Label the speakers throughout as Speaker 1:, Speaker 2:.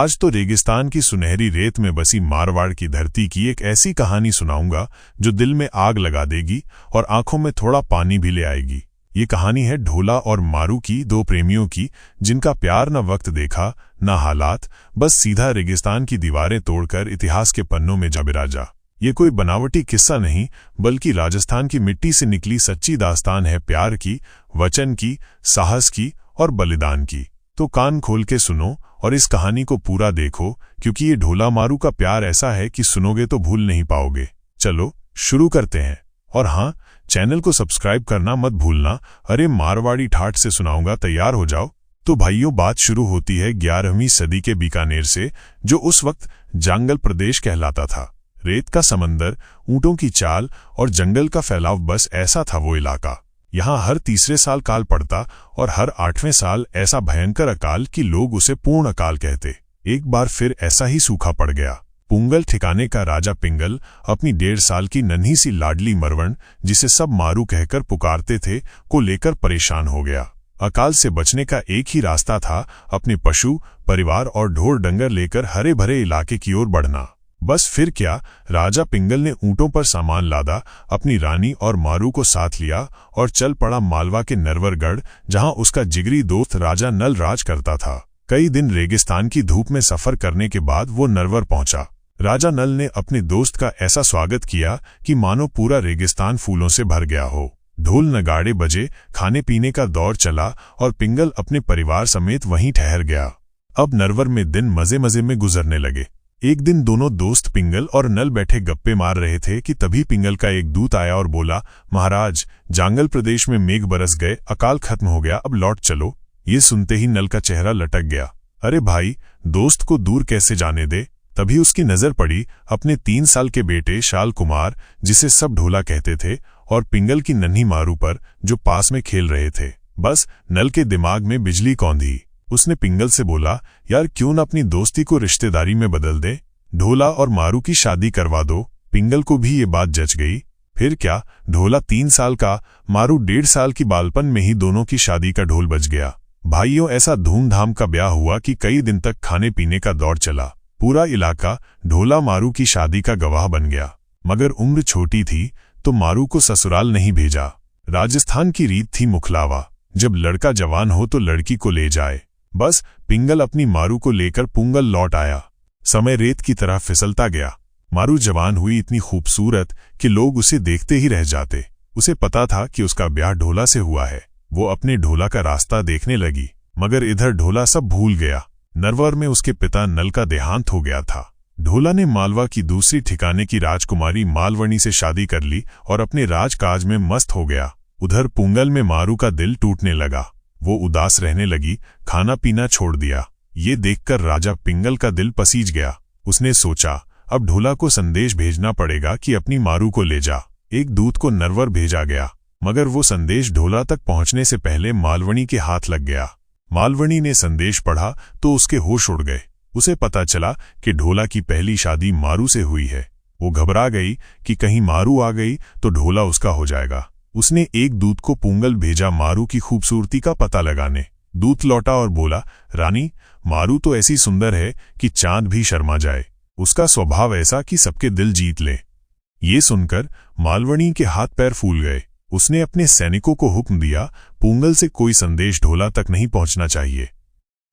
Speaker 1: आज तो रेगिस्तान की सुनहरी रेत में बसी मारवाड़ की धरती की एक ऐसी कहानी सुनाऊंगा जो दिल में आग लगा देगी और आंखों में थोड़ा पानी भी ले आएगी। ये कहानी है ढोला और मारू की, दो प्रेमियों की, जिनका प्यार न वक्त देखा न हालात, बस सीधा रेगिस्तान की दीवारें तोड़कर इतिहास के पन्नों में जा बिराजा। ये कोई बनावटी किस्सा नहीं, बल्कि राजस्थान की मिट्टी से निकली सच्ची दास्तान है, प्यार की, वचन की, साहस की और बलिदान की। तो कान खोल के सुनो और इस कहानी को पूरा देखो, क्योंकि ये ढोला मारू का प्यार ऐसा है कि सुनोगे तो भूल नहीं पाओगे। चलो शुरू करते हैं। और हाँ, चैनल को सब्सक्राइब करना मत भूलना। अरे मारवाड़ी ठाठ से सुनाऊंगा, तैयार हो जाओ। तो भाइयों, बात शुरू होती है 11वीं सदी के बीकानेर से, जो उस वक्त जांगल प्रदेश कहलाता था। रेत का समंदर, ऊंटों की चाल और जंगल का फैलाव, बस ऐसा था वो इलाका। यहाँ हर तीसरे साल काल पड़ता और हर 8वें साल ऐसा भयंकर अकाल कि लोग उसे पूर्ण अकाल कहते। एक बार फिर ऐसा ही सूखा पड़ गया। पुंगल ठिकाने का राजा पिंगल अपनी 1.5 साल की नन्ही सी लाडली मरवण, जिसे सब मारू कहकर पुकारते थे, को लेकर परेशान हो गया। अकाल से बचने का एक ही रास्ता था, अपने पशु, परिवार और ढोर डंगर लेकर हरे भरे इलाके की ओर बढ़ना। बस फिर क्या, राजा पिंगल ने ऊंटों पर सामान लादा, अपनी रानी और मारू को साथ लिया और चल पड़ा मालवा के नरवरगढ़, जहां उसका जिगरी दोस्त राजा नल राज करता था। कई दिन रेगिस्तान की धूप में सफर करने के बाद वो नरवर पहुंचा। राजा नल ने अपने दोस्त का ऐसा स्वागत किया कि मानो पूरा रेगिस्तान फूलों से भर गया हो। ढोल नगाड़े बजे, खाने पीने का दौर चला और पिंगल अपने परिवार समेत वहीं ठहर गया। अब नरवर में दिन मजे मजे में गुजरने लगे। एक दिन दोनों दोस्त पिंगल और नल बैठे गप्पे मार रहे थे कि तभी पिंगल का एक दूत आया और बोला, महाराज, जांगल प्रदेश में मेघ बरस गए, अकाल खत्म हो गया, अब लौट चलो। ये सुनते ही नल का चेहरा लटक गया। अरे भाई, दोस्त को दूर कैसे जाने दे। तभी उसकी नजर पड़ी अपने 3 साल के बेटे शाल कुमार, जिसे सब ढोला कहते थे, और पिंगल की नन्ही मारू पर, जो पास में खेल रहे थे। बस नल के दिमाग में बिजली कौंधी। उसने पिंगल से बोला, यार क्यों न अपनी दोस्ती को रिश्तेदारी में बदल दे, ढोला और मारू की शादी करवा दो। पिंगल को भी ये बात जच गई। फिर क्या, ढोला 3 साल का, मारू 1.5 साल की बालपन में ही दोनों की शादी का ढोल बज गया। भाइयों, ऐसा धूमधाम का ब्याह हुआ कि कई दिन तक खाने पीने का दौर चला। पूरा इलाका ढोला मारू की शादी का गवाह बन गया। मगर उम्र छोटी थी तो मारू को ससुराल नहीं भेजा। राजस्थान की रीत थी मुखलावा, जब लड़का जवान हो तो लड़की को ले जाए। बस पिंगल अपनी मारू को लेकर पुंगल लौट आया। समय रेत की तरह फिसलता गया। मारू जवान हुई, इतनी खूबसूरत कि लोग उसे देखते ही रह जाते। उसे पता था कि उसका ब्याह ढोला से हुआ है। वो अपने ढोला का रास्ता देखने लगी, मगर इधर ढोला सब भूल गया। नरवर में उसके पिता नल का देहांत हो गया था। ढोला ने मालवा की दूसरी ठिकाने की राजकुमारी मालवणी से शादी कर ली और अपने राजकाज में मस्त हो गया। उधर पुंगल में मारू का दिल टूटने लगा। वो उदास रहने लगी, खाना पीना छोड़ दिया। ये देखकर राजा पिंगल का दिल पसीज गया। उसने सोचा, अब ढोला को संदेश भेजना पड़ेगा कि अपनी मारू को ले जा। एक दूत को नरवर भेजा गया, मगर वो संदेश ढोला तक पहुंचने से पहले मालवणी के हाथ लग गया। मालवणी ने संदेश पढ़ा तो उसके होश उड़ गए। उसे पता चला कि ढोला की पहली शादी मारू से हुई है। वो घबरा गई कि कहीं मारू आ गई तो ढोला उसका हो जाएगा। उसने एक दूत को पुंगल भेजा मारू की खूबसूरती का पता लगाने। दूत लौटा और बोला, रानी, मारू तो ऐसी सुंदर है कि चांद भी शर्मा जाए। उसका स्वभाव ऐसा कि सबके दिल जीत ले। ये सुनकर मालवणी के हाथ पैर फूल गए। उसने अपने सैनिकों को हुक्म दिया, पुंगल से कोई संदेश ढोला तक नहीं पहुंचना चाहिए।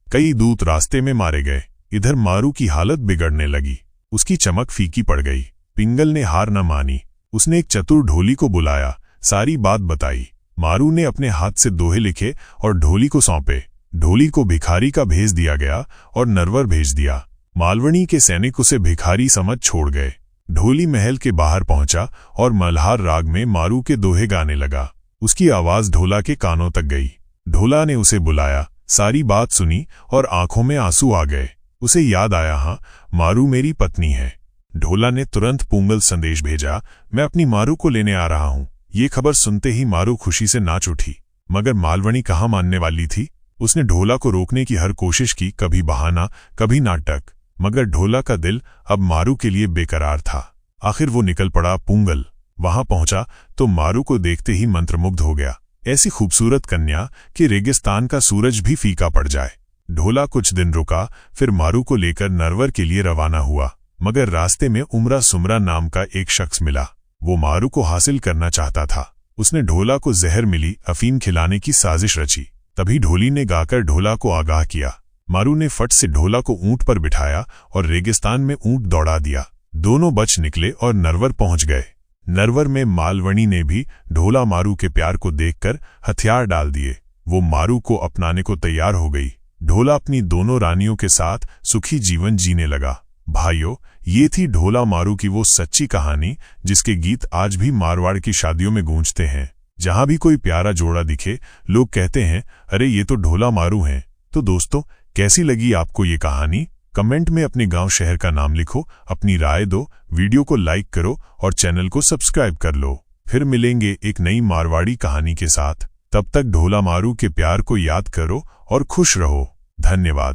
Speaker 1: कई दूत रास्ते में मारे गए। इधर मारू की हालत बिगड़ने लगी। उसकी चमक फीकी पड़ गई। पिंगल ने हार न मानी। उसने एक चतुर ढोली को बुलाया, सारी बात बताई। मारू ने अपने हाथ से दोहे लिखे और ढोली को सौंपे। ढोली को भिखारी का भेज दिया गया और नरवर भेज दिया। मालवणी के सैनिक उसे भिखारी समझ छोड़ गए। ढोली महल के बाहर पहुंचा और मल्हार राग में मारू के दोहे गाने लगा। उसकी आवाज ढोला के कानों तक गई। ढोला ने उसे बुलाया, सारी बात सुनी और आंखों में आंसू आ गए। उसे याद आया, हाँ, मारू मेरी पत्नी है। ढोला ने तुरंत पुंगल संदेश भेजा, मैं अपनी मारू को लेने आ रहा हूँ। ये खबर सुनते ही मारू खुशी से नाच उठी। मगर मालवणी कहाँ मानने वाली थी। उसने ढोला को रोकने की हर कोशिश की, कभी बहाना, कभी नाटक, मगर ढोला का दिल अब मारू के लिए बेकरार था। आखिर वो निकल पड़ा पुंगल। वहां पहुंचा तो मारू को देखते ही मंत्रमुग्ध हो गया। ऐसी खूबसूरत कन्या कि रेगिस्तान का सूरज भी फीका पड़ जाए। ढोला कुछ दिन रुका, फिर मारू को लेकर नरवर के लिए रवाना हुआ। मगर रास्ते में उमरा सुमरा नाम का एक शख्स मिला। वो मारू को हासिल करना चाहता था। उसने ढोला को जहर मिली अफीम खिलाने की साजिश रची। तभी ढोली ने गाकर ढोला को आगाह किया। मारू ने फट से ढोला को ऊंट पर बिठाया और रेगिस्तान में ऊंट दौड़ा दिया। दोनों बच निकले और नरवर पहुंच गए। नरवर में मालवणी ने भी ढोला मारू के प्यार को देखकर हथियार डाल दिए। वो मारू को अपनाने को तैयार हो गई। ढोला अपनी दोनों रानियों के साथ सुखी जीवन जीने लगा। भाइयों, ये थी ढोला मारू की वो सच्ची कहानी जिसके गीत आज भी मारवाड़ की शादियों में गूंजते हैं। जहां भी कोई प्यारा जोड़ा दिखे, लोग कहते हैं, अरे ये तो ढोला मारू हैं। तो दोस्तों, कैसी लगी आपको ये कहानी? कमेंट में अपने गांव शहर का नाम लिखो, अपनी राय दो, वीडियो को लाइक करो और चैनल को सब्सक्राइब कर लो। फिर मिलेंगे एक नई मारवाड़ी कहानी के साथ। तब तक ढोला मारू के प्यार को याद करो और खुश रहो। धन्यवाद।